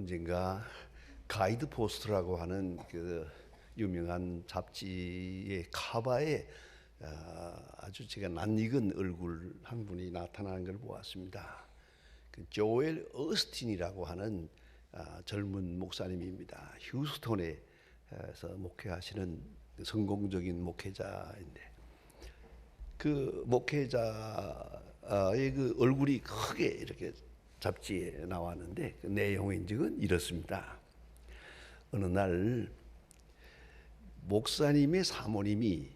언젠가 가이드 포스트라고 하는 그 유명한 잡지의 카바에 아주 제가 낯익은 얼굴 한 분이 나타나는 걸 보았습니다. 그 조엘 어스틴이라고 하는 젊은 목사님입니다. 휴스톤에서 목회하시는 성공적인 목회자인데, 그 목회자의 그 얼굴이 크게 이렇게 잡지에 나왔는데, 그 내용인즉은 이렇습니다. 어느 날 목사님의 사모님이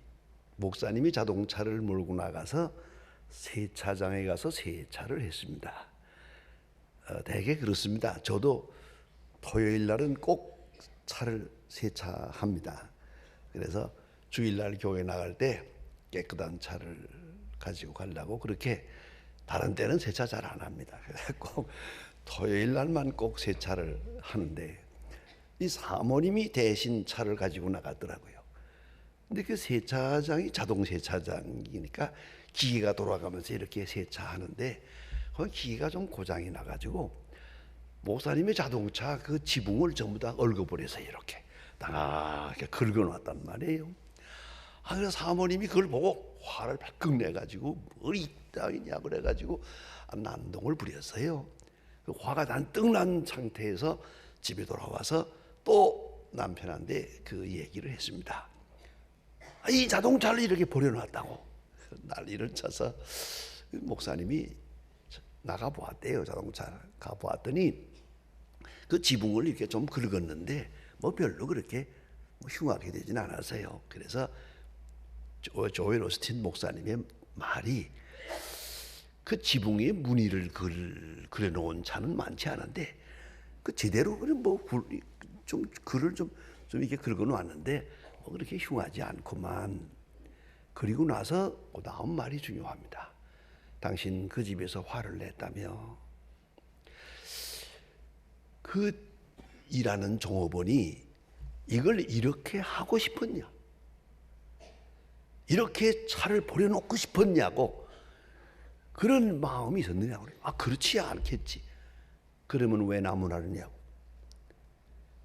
목사님이 자동차를 몰고 나가서 세차장에 가서 세차를 했습니다. 대개 그렇습니다. 저도 토요일 날은 꼭 차를 세차합니다. 그래서 주일날 교회 나갈 때 깨끗한 차를 가지고 가려고 그렇게, 다른 때는 세차 잘 안 합니다. 꼭 토요일 날만 꼭 세차를 하는데, 이 사모님이 대신 차를 가지고 나갔더라고요. 근데 그 세차장이 자동 세차장이니까 기계가 돌아가면서 이렇게 세차하는데, 그 기계가 좀 고장이 나가지고 목사님의 자동차 그 지붕을 전부 다 얽어버려서 이렇게 당하게 긁어놨단 말이에요. 그래서 사모님이 그걸 보고 화를 발끈 내가지고 뭘 이따위냐 그래가지고 난동을 부렸어요. 그 화가 잔뜩 난 상태에서 집에 돌아와서 또 남편한테 그 얘기를 했습니다. 이 자동차를 이렇게 버려놨다고 난리를 쳐서 목사님이 나가보았대요. 자동차 가보았더니 그 지붕을 이렇게 좀 긁었는데 뭐 별로 그렇게 흉하게 되진 않았어요. 그래서 조엘 오스틴 목사님의 말이, 그 지붕에 무늬를 그려놓은 차는 많지 않은데 그 제대로 좀 글을 좀 이렇게 긁어놓았는데 뭐 그렇게 흉하지 않구만. 그리고 나서 그 다음 말이 중요합니다. 당신 그 집에서 화를 냈다며 그 일하는 종업원이 이걸 이렇게 하고 싶었냐, 이렇게 차를 버려놓고 싶었냐고 그런 마음이 있었느냐고. 그렇지 않겠지. 그러면 왜 나무라느냐고.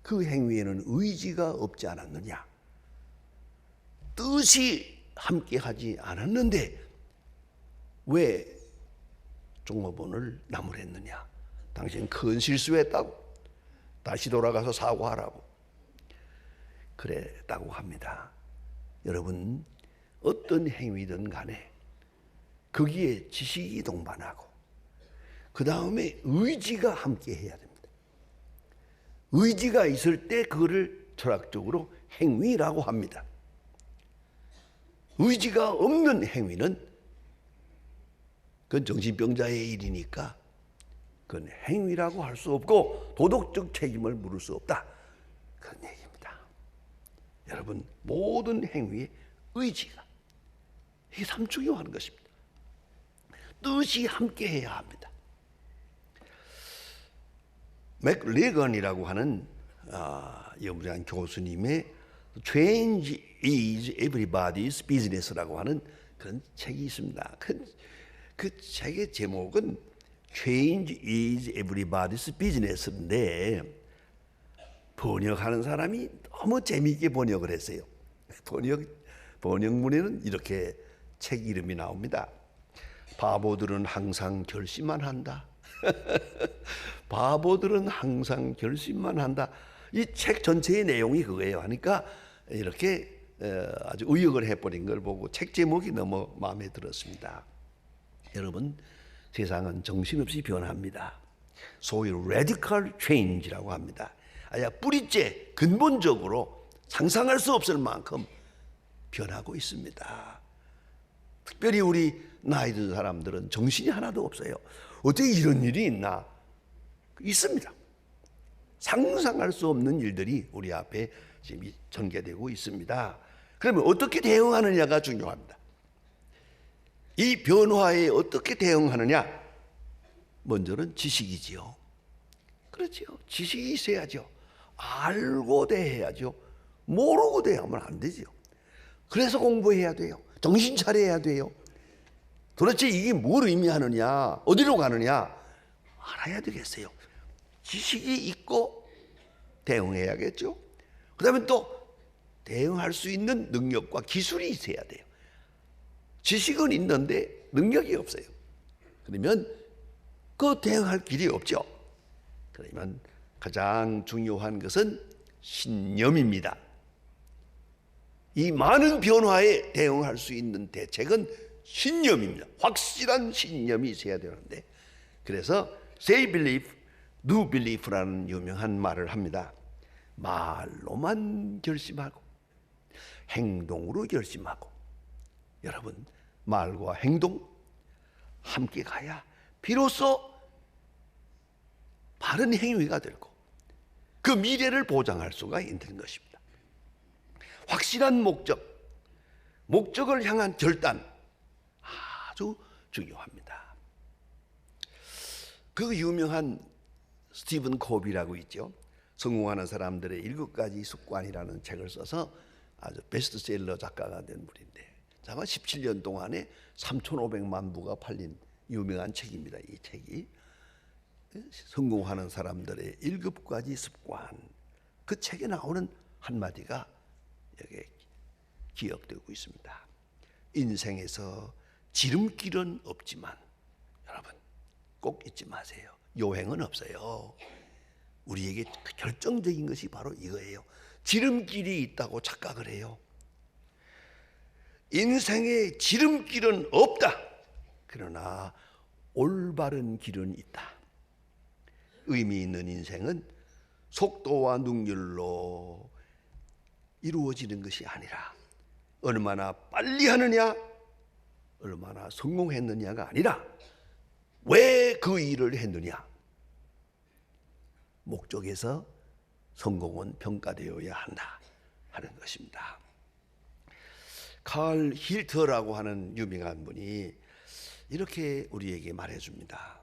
그 행위에는 의지가 없지 않았느냐, 뜻이 함께하지 않았는데 왜 종업원을 나무랬느냐. 당신 큰 실수했다고, 다시 돌아가서 사과하라고 그랬다고 합니다. 여러분, 어떤 행위든 간에 거기에 지식이 동반하고 그 다음에 의지가 함께 해야 됩니다. 의지가 있을 때 그거를 철학적으로 행위라고 합니다. 의지가 없는 행위는 그건 정신병자의 일이니까 그건 행위라고 할 수 없고 도덕적 책임을 물을 수 없다, 그런 얘기입니다. 여러분, 모든 행위의 의지가, 이게 참 중요한 것입니다. 뜻이 함께해야 합니다. 맥레건이라고 하는 유명한 교수님의 Change is Everybody's Business라고 하는 그런 책이 있습니다. 그 책의 제목은 Change is Everybody's Business인데, 번역하는 사람이 너무 재미있게 번역을 했어요. 번역문에는 이렇게 책 이름이 나옵니다. 바보들은 항상 결심만 한다. 바보들은 항상 결심만 한다. 이 책 전체의 내용이 그거예요. 하니까 이렇게 아주 의역을 해버린 걸 보고 책 제목이 너무 마음에 들었습니다. 여러분, 세상은 정신없이 변합니다. 소위 radical change라고 합니다. 뿌리째 근본적으로 상상할 수 없을 만큼 변하고 있습니다. 특별히 우리 나이 든 사람들은 정신이 하나도 없어요. 어떻게 이런 일이 있나? 있습니다. 상상할 수 없는 일들이 우리 앞에 지금 전개되고 있습니다. 그러면 어떻게 대응하느냐가 중요합니다. 이 변화에 어떻게 대응하느냐? 먼저는 지식이지요. 그렇죠. 지식이 있어야죠. 알고 대해야죠. 모르고 대하면 안 되죠. 그래서 공부해야 돼요. 정신 차려야 돼요. 도대체 이게 뭘 의미하느냐, 어디로 가느냐 알아야 되겠어요. 지식이 있고 대응해야겠죠. 그다음에 또 대응할 수 있는 능력과 기술이 있어야 돼요. 지식은 있는데 능력이 없어요. 그러면 그 대응할 길이 없죠. 그러면 가장 중요한 것은 신념입니다. 이 많은 변화에 대응할 수 있는 대책은 신념입니다. 확실한 신념이 있어야 되는데, 그래서 say believe, do believe라는 유명한 말을 합니다. 말로만 결심하고 행동으로 결심하고. 여러분, 말과 행동 함께 가야 비로소 바른 행위가 되고 그 미래를 보장할 수가 있는 것입니다. 확실한 목적을 향한 결단, 아주 중요합니다. 그 유명한 스티븐 코비라고 있죠. 성공하는 사람들의 7가지 습관이라는 책을 써서 아주 베스트셀러 작가가 된 분인데, 아마 17년 동안에 3,500만 부가 팔린 유명한 책입니다. 이 책이 성공하는 사람들의 7가지 습관, 그 책에 나오는 한마디가 여기 기억되고 있습니다. 인생에서 지름길은 없지만, 여러분 꼭 잊지 마세요. 요행은 없어요. 우리에게 결정적인 것이 바로 이거예요. 지름길이 있다고 착각을 해요. 인생에 지름길은 없다. 그러나 올바른 길은 있다. 의미 있는 인생은 속도와 능률로 이루어지는 것이 아니라 얼마나 빨리 하느냐, 얼마나 성공했느냐가 아니라 왜 그 일을 했느냐. 목적에서 성공은 평가되어야 한다 하는 것입니다. 칼 힐터라고 하는 유명한 분이 이렇게 우리에게 말해줍니다.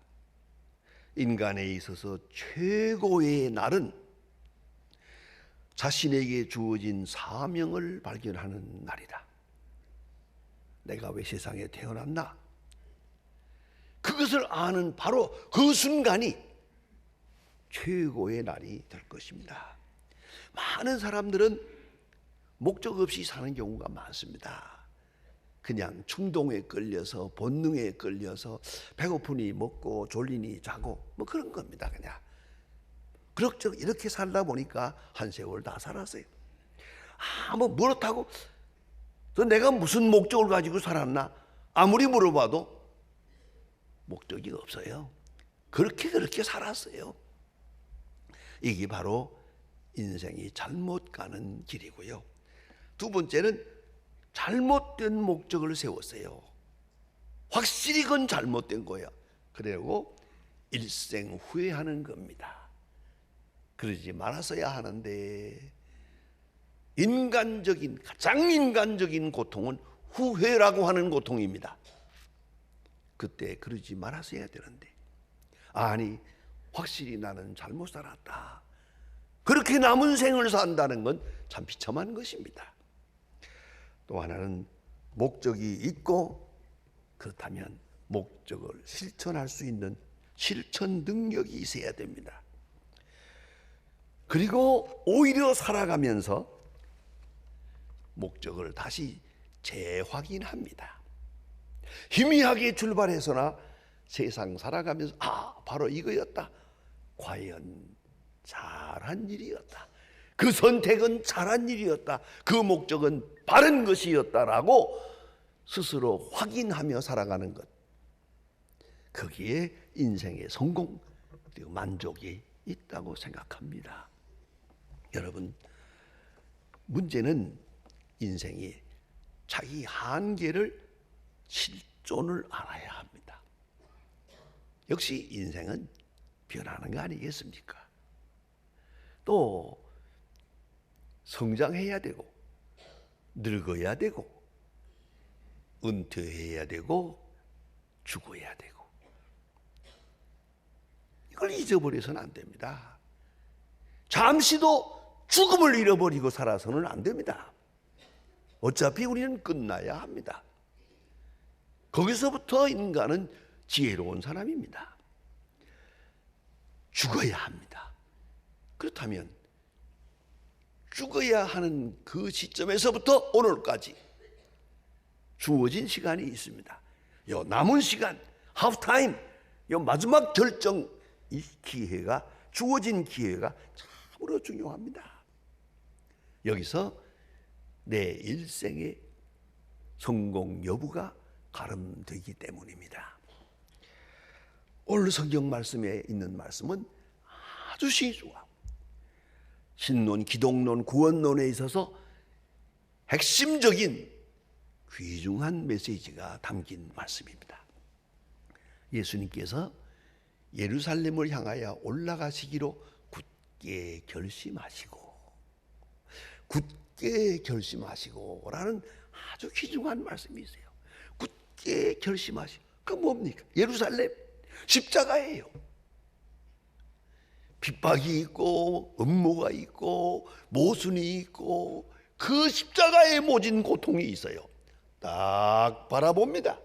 인간에 있어서 최고의 날은 자신에게 주어진 사명을 발견하는 날이다. 내가 왜 세상에 태어났나? 그것을 아는 바로 그 순간이 최고의 날이 될 것입니다. 많은 사람들은 목적 없이 사는 경우가 많습니다. 그냥 충동에 끌려서, 본능에 끌려서 배고프니 먹고 졸리니 자고 뭐 그런 겁니다. 그냥 그럭저럭 이렇게 살다 보니까 한 세월 다 살았어요. 뭐 그렇다고 내가 무슨 목적을 가지고 살았나? 아무리 물어봐도 목적이 없어요. 그렇게 살았어요. 이게 바로 인생이 잘못 가는 길이고요. 두 번째는 잘못된 목적을 세웠어요. 확실히 그건 잘못된 거야. 그리고 일생 후회하는 겁니다. 그러지 말았어야 하는데, 가장 인간적인 고통은 후회라고 하는 고통입니다. 그때 그러지 말았어야 되는데, 아니 확실히 나는 잘못 살았다, 그렇게 남은 생을 산다는 건 참 비참한 것입니다. 또 하나는 목적이 있고, 그렇다면 목적을 실천할 수 있는 실천 능력이 있어야 됩니다. 그리고 오히려 살아가면서 목적을 다시 재확인합니다. 희미하게 출발해서나 세상 살아가면서 바로 이거였다, 과연 잘한 일이었다, 그 선택은 잘한 일이었다, 그 목적은 바른 것이었다라고 스스로 확인하며 살아가는 것, 거기에 인생의 성공 그리고 만족이 있다고 생각합니다. 여러분, 문제는 인생이 자기 한계를 실존을 알아야 합니다. 역시 인생은 변하는 거 아니겠습니까? 또 성장해야 되고, 늙어야 되고, 은퇴해야 되고, 죽어야 되고, 이걸 잊어버려서는 안 됩니다. 잠시도 죽음을 잃어버리고 살아서는 안 됩니다. 어차피 우리는 끝나야 합니다. 거기서부터 인간은 지혜로운 사람입니다. 죽어야 합니다. 그렇다면 죽어야 하는 그 시점에서부터 오늘까지 주어진 시간이 있습니다. 요 남은 시간, 하프타임, 요 마지막 결정 이 기회가, 주어진 기회가 참으로 중요합니다. 여기서 내 일생의 성공 여부가 가름되기 때문입니다. 오늘 성경 말씀에 있는 말씀은 아주 신중하고 신론, 기독론, 구원론에 있어서 핵심적인 귀중한 메시지가 담긴 말씀입니다. 예수님께서 예루살렘을 향하여 올라가시기로 굳게 결심하시고 라는 아주 귀중한 말씀이 있어요. 굳게 결심하시고. 그 뭡니까? 예루살렘 십자가예요. 핍박이 있고 음모가 있고 모순이 있고 그 십자가에 모진 고통이 있어요. 딱 바라봅니다.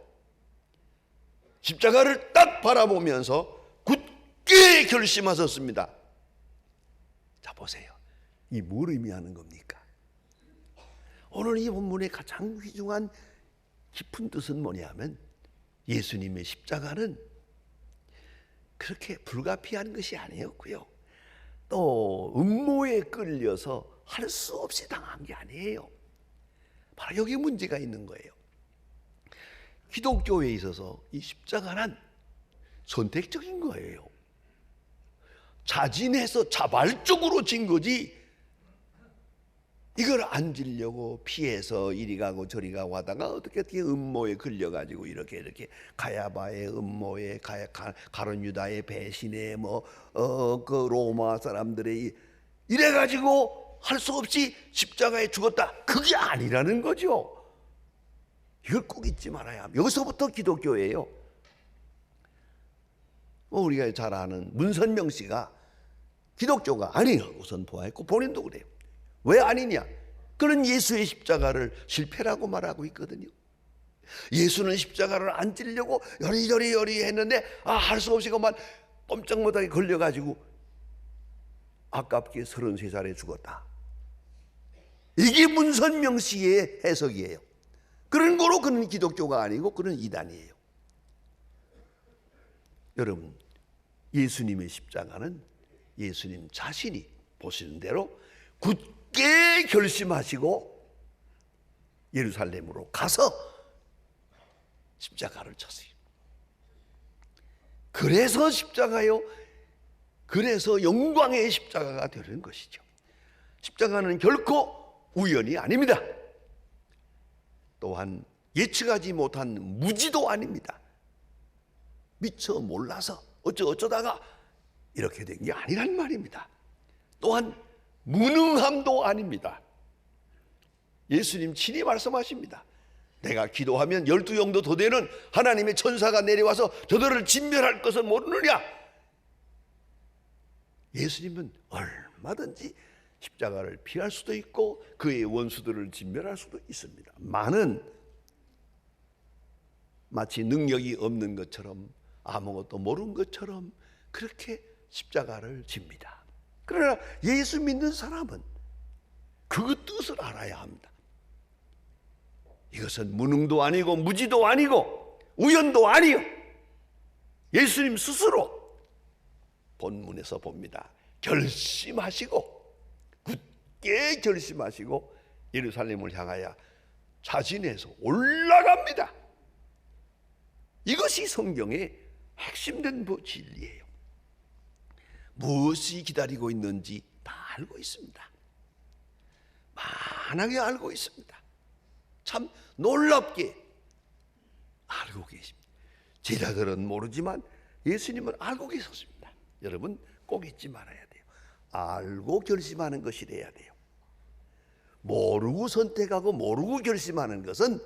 십자가를 딱 바라보면서 굳게 결심하셨습니다. 자, 보세요. 이 뭘 의미하는 겁니까? 오늘 이 본문의 가장 귀중한 깊은 뜻은 뭐냐면 예수님의 십자가는 그렇게 불가피한 것이 아니었고요. 또 음모에 끌려서 할 수 없이 당한 게 아니에요. 바로 여기 문제가 있는 거예요. 기독교에 있어서 이 십자가는 선택적인 거예요. 자진해서 자발적으로 진 거지, 이걸 안 지려고 피해서 이리 가고 저리 가고 하다가 어떻게 음모에 걸려가지고 이렇게 가야바의 음모에 가룟 유다의 배신에 그 로마 사람들의 이래가지고 할 수 없이 십자가에 죽었다, 그게 아니라는 거죠. 이걸 꼭 잊지 말아야 합니다. 여기서부터 기독교예요. 우리가 잘 아는 문선명 씨가 기독교가 아니라고 선포했고 본인도 그래요. 왜 아니냐? 그는 예수의 십자가를 실패라고 말하고 있거든요. 예수는 십자가를 안 찌려고 여리여리 했는데 할 수 없이 그만 꼼짝 못하게 걸려가지고 아깝게 33살에 죽었다. 이게 문선명 씨의 해석이에요. 그런 거로 그는 기독교가 아니고 그는 이단이에요. 여러분, 예수님의 십자가는 예수님 자신이 보시는 대로 굳게 결심하시고 예루살렘으로 가서 십자가를 쳤어요. 그래서 십자가요, 그래서 영광의 십자가가 되는 것이죠. 십자가는 결코 우연이 아닙니다. 또한 예측하지 못한 무지도 아닙니다. 미처 몰라서 어쩌다가 이렇게 된 게 아니란 말입니다. 또한 무능함도 아닙니다. 예수님 친히 말씀하십니다. 내가 기도하면 12영도 더 되는 하나님의 천사가 내려와서 저들을 진멸할 것을 모르느냐? 예수님은 얼마든지 십자가를 피할 수도 있고 그의 원수들을 진멸할 수도 있습니다. 많은 마치 능력이 없는 것처럼 아무것도 모르는 것처럼 그렇게 십자가를 집니다. 그러나 예수 믿는 사람은 그 뜻을 알아야 합니다. 이것은 무능도 아니고 무지도 아니고 우연도 아니요, 예수님 스스로 본문에서 봅니다. 결심하시고 굳게 결심하시고 예루살렘을 향하여 자진해서 올라갑니다. 이것이 성경의 핵심된 진리예요. 무엇이 기다리고 있는지 다 알고 있습니다. 만하게 알고 있습니다. 참 놀랍게 알고 계십니다. 제자들은 모르지만 예수님은 알고 계셨습니다. 여러분 꼭 잊지 말아야 돼요. 알고 결심하는 것이래야 돼요. 모르고 선택하고 모르고 결심하는 것은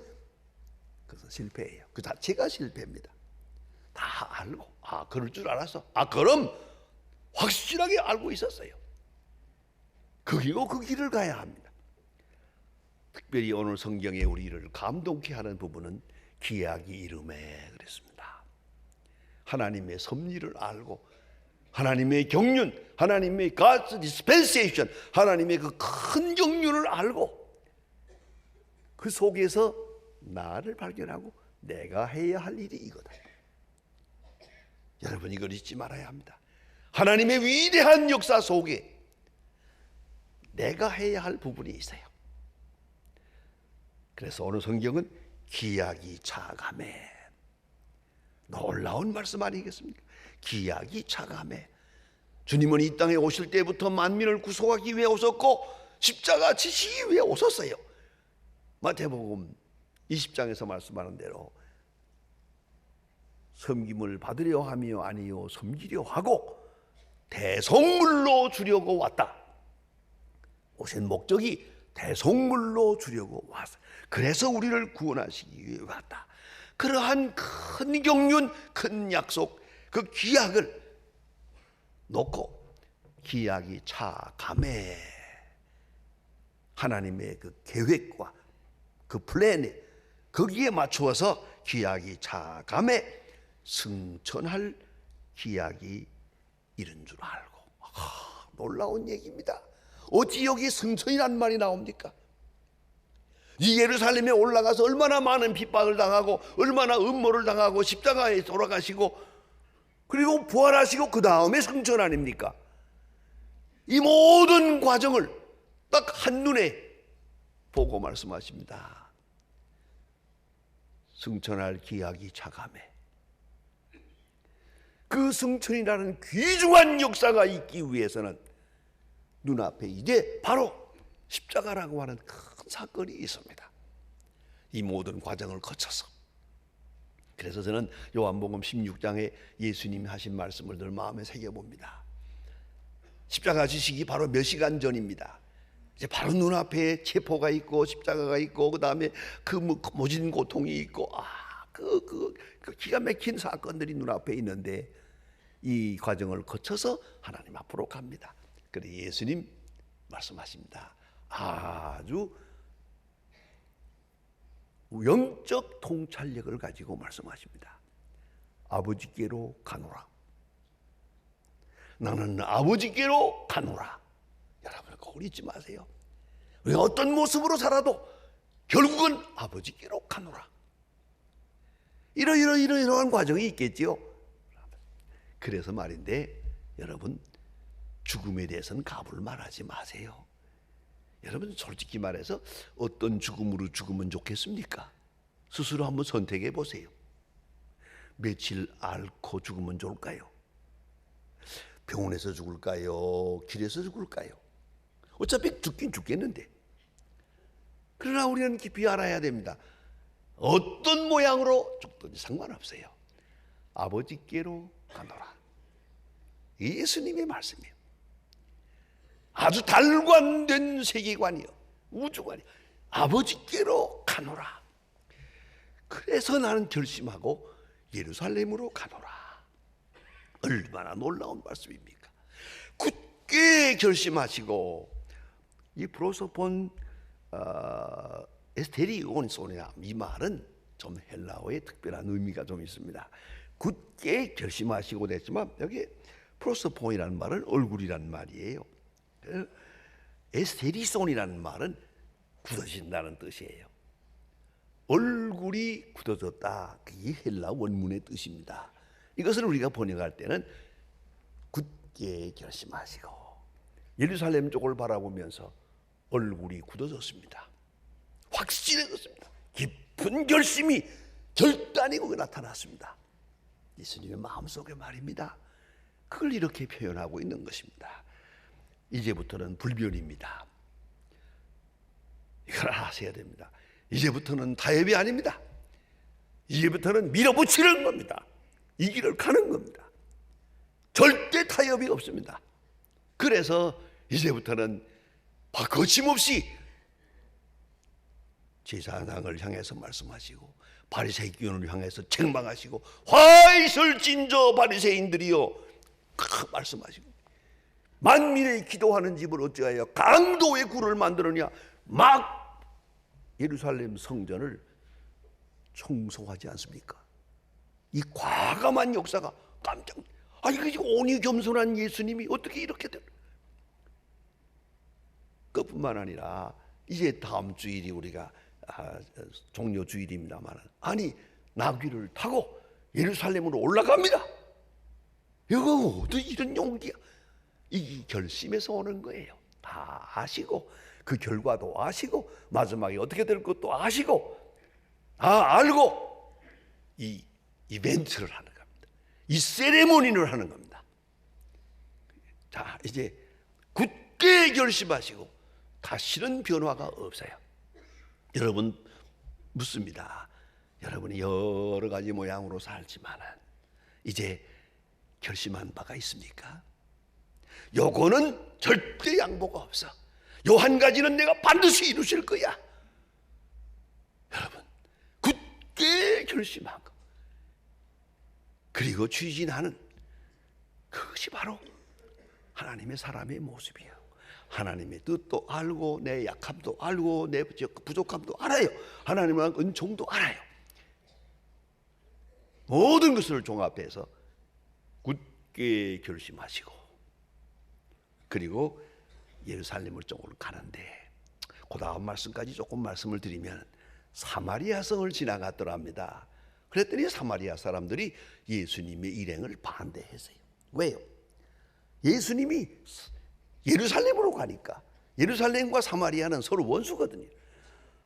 그것은 실패예요. 그 자체가 실패입니다. 다 알고 그럴 줄 알았어. 그럼 확실하게 알고 있었어요. 거기고 그 길을 가야 합니다. 특별히 오늘 성경에 우리를 감동케 하는 부분은 기약이 이름에 그랬습니다. 하나님의 섭리를 알고 하나님의 경륜, 하나님의 God's dispensation, 하나님의 그 큰 경륜을 알고 그 속에서 나를 발견하고 내가 해야 할 일이 이거다. 여러분, 이걸 잊지 말아야 합니다. 하나님의 위대한 역사 속에 내가 해야 할 부분이 있어요. 그래서 오늘 성경은 기약이 차감해. 놀라운 말씀 아니겠습니까? 기약이 차감해. 주님은 이 땅에 오실 때부터 만민을 구속하기 위해 오셨고 십자가 지시기 위해 오셨어요. 마태복음 20장에서 말씀하는 대로 섬김을 받으려 하며 아니요 섬기려 하고 대속물로 주려고 왔다. 오신 목적이 대속물로 주려고 왔어. 그래서 우리를 구원하시기 위해 왔다. 그러한 큰 경륜, 큰 약속, 그 기약을 놓고 기약이 차감해. 하나님의 그 계획과 그 플랜에 거기에 맞추어서 기약이 차감해 승천할 기약이 이른 줄 알고. 놀라운 얘기입니다. 어찌 여기 승천이란 말이 나옵니까? 이 예루살렘에 올라가서 얼마나 많은 핍박을 당하고 얼마나 음모를 당하고 십자가에 돌아가시고 그리고 부활하시고 그 다음에 승천 아닙니까? 이 모든 과정을 딱 한눈에 보고 말씀하십니다. 승천할 기약이 차감해. 그 승천이라는 귀중한 역사가 있기 위해서는 눈앞에 이제 바로 십자가라고 하는 큰 사건이 있습니다. 이 모든 과정을 거쳐서. 그래서 저는 요한복음 16장에 예수님이 하신 말씀을 늘 마음에 새겨봅니다. 십자가 지시기 바로 몇 시간 전입니다. 이제 바로 눈앞에 체포가 있고 십자가가 있고 그 다음에 그 모진 고통이 있고 그 기가 막힌 사건들이 눈앞에 있는데 이 과정을 거쳐서 하나님 앞으로 갑니다. 그래 예수님 말씀하십니다. 아주 영적 통찰력을 가지고 말씀하십니다. 아버지께로 가노라. 나는 아버지께로 가노라. 여러분 그걸 잊지 마세요. 우리가 어떤 모습으로 살아도 결국은 아버지께로 가노라. 이러한 과정이 있겠지요. 그래서 말인데 여러분 죽음에 대해서는 가불 말하지 마세요. 여러분 솔직히 말해서 어떤 죽음으로 죽으면 좋겠습니까? 스스로 한번 선택해 보세요. 며칠 앓고 죽으면 좋을까요? 병원에서 죽을까요? 길에서 죽을까요? 어차피 죽긴 죽겠는데. 그러나 우리는 깊이 알아야 됩니다. 어떤 모양으로 죽든지 상관없어요. 아버지께로 가노라. 예수님의 말씀이에요. 아주 달관된 세계관이요, 우주관이요. 아버지께로 가노라. 그래서 나는 결심하고 예루살렘으로 가노라. 얼마나 놀라운 말씀입니까? 굳게 결심하시고 이 프로소폰 에스테리온소냐 이 말은 좀 헬라어의 특별한 의미가 좀 있습니다. 굳게 결심하시고 됐지만 여기 프로소폰이라는 말은 얼굴이란 말이에요. 에스테리손이라는 말은 굳어진다는 뜻이에요. 얼굴이 굳어졌다. 그게 헬라 원문의 뜻입니다. 이것을 우리가 번역할 때는 굳게 결심하시고 예루살렘 쪽을 바라보면서 얼굴이 굳어졌습니다. 확실해졌습니다. 깊은 결심이 결단이 거기 나타났습니다. 예수님의 마음속의 말입니다. 그걸 이렇게 표현하고 있는 것입니다. 이제부터는 불변입니다. 이걸 아셔야 됩니다. 이제부터는 타협이 아닙니다. 이제부터는 밀어붙이는 겁니다. 이 길을 가는 겁니다. 절대 타협이 없습니다. 그래서 이제부터는 거침없이 제사장을 향해서 말씀하시고 바리새인을 향해서 책망하시고 화이설진저 바리새인들이여 말씀하시고 만민의 기도하는 집을 어찌하여 강도의 굴을 만드느냐. 막 예루살렘 성전을 청소하지 않습니까? 이 과감한 역사가 깜짝 아니 그 온유 겸손한 예수님이 어떻게 이렇게 돼? 그뿐만 아니라 이제 다음 주일이 우리가 종료 주일입니다만, 아니 나귀를 타고 예루살렘으로 올라갑니다. 이거 어디 이런 용기야? 이 결심에서 오는 거예요. 다 아시고 그 결과도 아시고 마지막에 어떻게 될 것도 아시고 다 알고 이 이벤트를 하는 겁니다. 이 세레모니를 하는 겁니다. 자, 이제 굳게 결심하시고 다시는 변화가 없어요. 여러분 묻습니다. 여러분이 여러 가지 모양으로 살지만은 이제 결심한 바가 있습니까? 요거는 절대 양보가 없어. 요 한 가지는 내가 반드시 이루실 거야. 여러분 굳게 결심한 거, 그리고 추진하는 그것이 바로 하나님의 사람의 모습이에요. 하나님의 뜻도 알고 내 약함도 알고 내 부족함도 알아요. 하나님의 은총도 알아요. 모든 것을 종합해서 굳게 결심하시고 그리고 예루살렘을 쪽으로 가는데, 그 다음 말씀까지 조금 말씀을 드리면 사마리아 성을 지나갔더랍니다. 그랬더니 사마리아 사람들이 예수님의 일행을 반대했어요. 왜요? 예수님이 예루살렘으로 가니까, 예루살렘과 사마리아는 서로 원수거든요.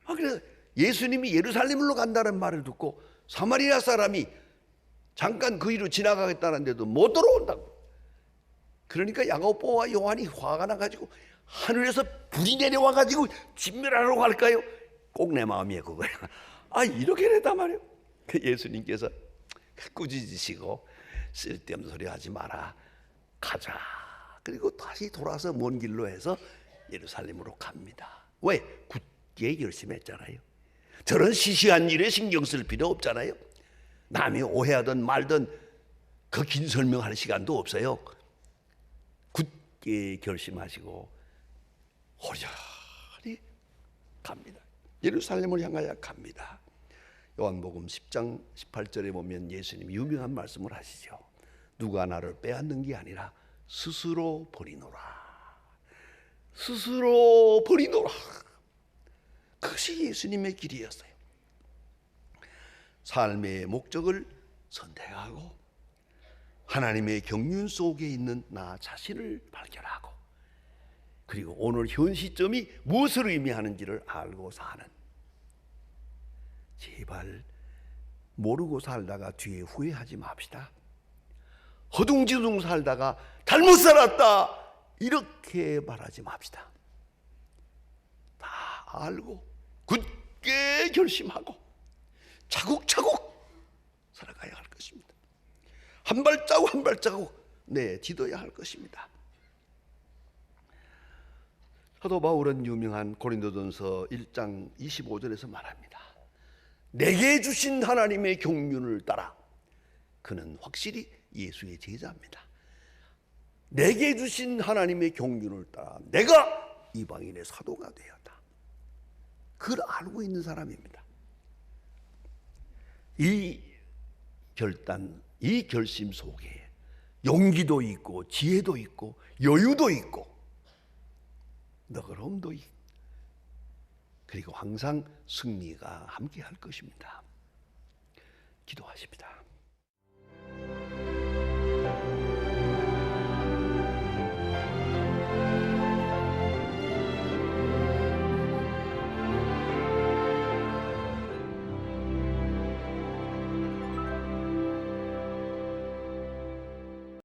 그래서 예수님이 예루살렘으로 간다는 말을 듣고 사마리아 사람이 잠깐 그 위로 지나가겠다는데도 못 돌아온다고. 그러니까 야고보와 요한이 화가 나가지고 하늘에서 불이 내려와가지고 진멸하러 갈까요? 꼭 내 마음이에요 그거야. 이렇게 됐단 말이에요. 예수님께서 꾸짖으시고 쓸데없는 소리 하지 마라, 가자. 그리고 다시 돌아서 먼 길로 해서 예루살렘으로 갑니다. 왜? 굳게 결심했잖아요. 저런 시시한 일에 신경 쓸 필요 없잖아요. 남이 오해하든 말든 그 긴 설명할 시간도 없어요. 굳게 결심하시고 호련히 갑니다. 예루살렘을 향하여 갑니다. 요한복음 10장 18절에 보면 예수님 유명한 말씀을 하시죠. 누가 나를 빼앗는 게 아니라 스스로 버리노라. 스스로 버리노라. 그것이 예수님의 길이었어요. 삶의 목적을 선택하고 하나님의 경륜 속에 있는 나 자신을 발견하고, 그리고 오늘 현 시점이 무엇을 의미하는지를 알고 사는, 제발 모르고 살다가 뒤에 후회하지 맙시다. 허둥지둥 살다가 잘못 살았다 이렇게 말하지 맙시다. 다 알고 굳게 결심하고 차곡차곡 살아가야 할 것입니다. 한 발자국 한 발자국 디뎌야 할 것입니다. 사도 바울은 유명한 고린도전서 1장 25절에서 말합니다. 내게 주신 하나님의 경륜을 따라 그는 확실히 예수의 제자입니다. 내게 주신 하나님의 경륜을 따라 내가 이방인의 사도가 되었다. 그걸 알고 있는 사람입니다. 이 결단, 이 결심 속에 용기도 있고 지혜도 있고 여유도 있고 너그러움도 있고, 그리고 항상 승리가 함께 할 것입니다. 기도하십니다.